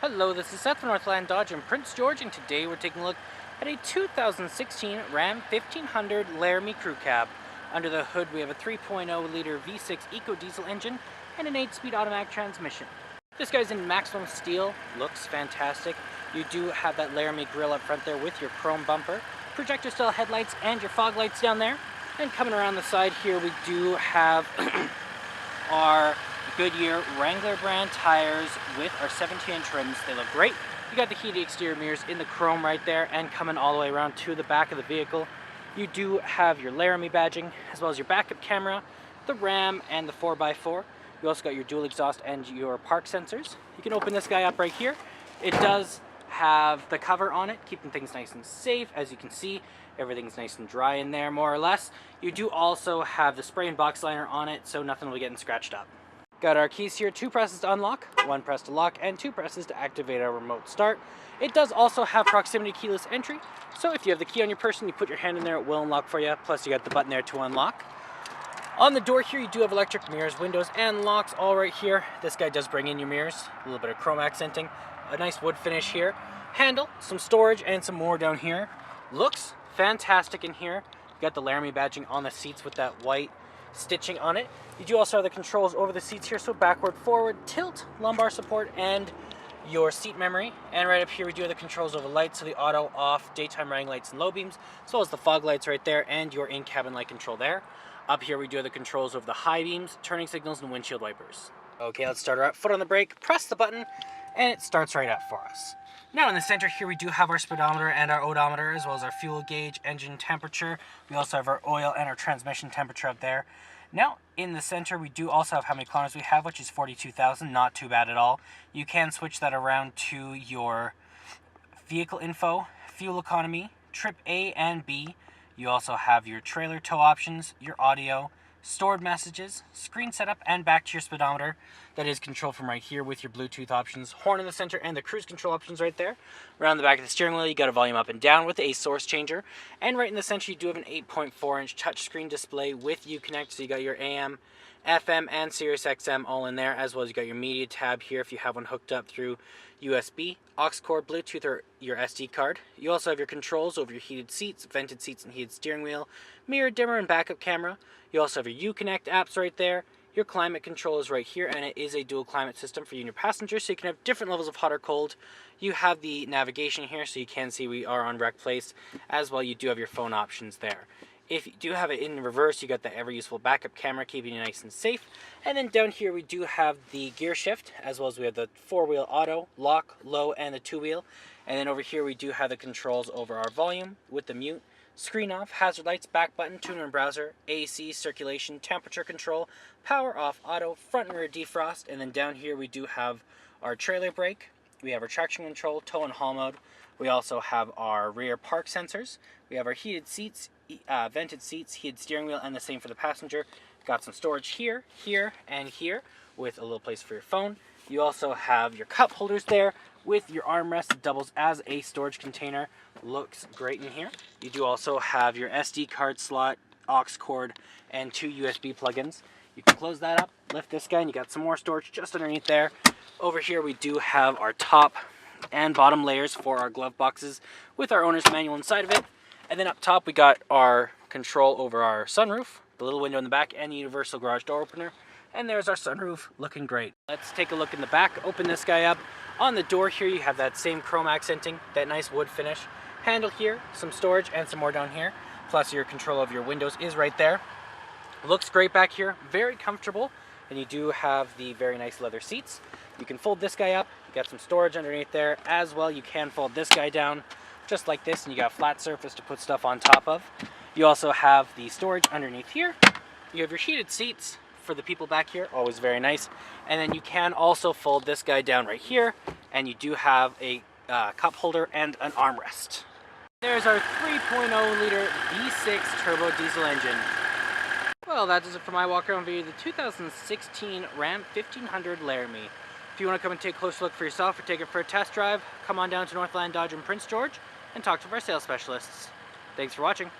Hello, this is Seth from Northland Dodge in Prince George, and today we're taking a look at a 2016 Ram 1500 Laramie Crew Cab. Under the hood we have a 3.0-liter V6 Eco Diesel engine and an 8-speed automatic transmission. This guy's in maximum steel, looks fantastic. You do have that Laramie grille up front there with your chrome bumper, projector style headlights and your fog lights down there. And coming around the side here we do have our Goodyear Wrangler brand tires with our 17-inch rims. They look great. You got the heated exterior mirrors in the chrome right there, and coming all the way around to the back of the vehicle, you do have your Laramie badging, as well as your backup camera, the Ram, and the 4x4. You also got your dual exhaust and your park sensors. You can open this guy up right here. It does have the cover on it, keeping things nice and safe. As you can see, everything's nice and dry in there, more or less. You do also have the spray and box liner on it, so nothing will be getting scratched up. Got our keys here, 2 presses to unlock, 1 press to lock, and 2 presses to activate our remote start. It does also have proximity keyless entry, so if you have the key on your person, you put your hand in there, it will unlock for you, plus you got the button there to unlock. On the door here, you do have electric mirrors, windows, and locks all right here. This guy does bring in your mirrors, a little bit of chrome accenting, a nice wood finish here. Handle, some storage, and some more down here. Looks fantastic in here. You got the Laramie badging on the seats with that white stitching on it. You do also have the controls over the seats here, so backward, forward, tilt, lumbar support, and your seat memory. And right up here we do have the controls over lights, so the auto, off, daytime running lights and low beams, as well as the fog lights right there, and your in-cabin light control there. Up here we do have the controls over the high beams, turning signals, and windshield wipers. Okay, let's start her up. Foot on the brake, press the button, and it starts right up for us. Now in the center here we do have our speedometer and our odometer, as well as our fuel gauge, engine temperature. We also have our oil and our transmission temperature up there. Now in the center we do also have how many kilometers we have, which is 42,000, not too bad at all. You can switch that around to your vehicle info, fuel economy, trip A and B. You also have your trailer tow options, your audio, stored messages, screen setup, and back to your speedometer. That is controlled from right here with your Bluetooth options, horn in the center, and the cruise control options right there. Around the back of the steering wheel, you got a volume up and down with a source changer. And right in the center, you do have an 8.4-inch touchscreen display with Uconnect. So you got your AM, FM, and Sirius XM all in there, as well as you got your media tab here if you have one hooked up through USB, aux cord, Bluetooth, or your SD card. You also have your controls over your heated seats, vented seats, and heated steering wheel, mirror dimmer, and backup camera. You also have your Uconnect apps right there. Your climate control is right here, and it is a dual climate system for you and your passengers, so you can have different levels of hot or cold. You have the navigation here, so you can see we are on Rec Place. As well, you do have your phone options there. If you do have it in reverse, you got the ever useful backup camera keeping you nice and safe. And then down here we do have the gear shift, as well as we have the 4-wheel auto, lock, low, and the 2-wheel. And then over here we do have the controls over our volume with the mute, screen off, hazard lights, back button, tuner and browser, AC, circulation, temperature control, power off, auto, front and rear defrost. And then down here we do have our trailer brake, we have our traction control, tow and haul mode. We also have our rear park sensors. We have our heated seats, vented seats, heated steering wheel, and the same for the passenger. Got some storage here, here, and here with a little place for your phone. You also have your cup holders there with your armrest that doubles as a storage container. Looks great in here. You do also have your SD card slot, aux cord, and 2 USB plugins. You can close that up, lift this guy, and you got some more storage just underneath there. Over here we do have our top and bottom layers for our glove boxes with our owner's manual inside of it. And then up top we got our control over our sunroof, the little window in the back, and the universal garage door opener. And there's our sunroof, looking great. Let's take a look in the back, open this guy up. On the door here you have that same chrome accenting, that nice wood finish. Handle here, some storage, and some more down here. Plus your control of your windows is right there. Looks great back here, very comfortable. And you do have the very nice leather seats. You can fold this guy up, you got some storage underneath there. As well, you can fold this guy down just like this, and you got a flat surface to put stuff on top of. You also have the storage underneath here. You have your heated seats for the people back here, always very nice. And then you can also fold this guy down right here, and you do have a cup holder and an armrest. There's our 3.0-liter V6 turbo diesel engine. Well, that does it for my walk around video of the 2016 Ram 1500 Laramie. If you want to come and take a closer look for yourself or take it for a test drive, come on down to Northland Dodge in Prince George and talk to our sales specialists. Thanks for watching.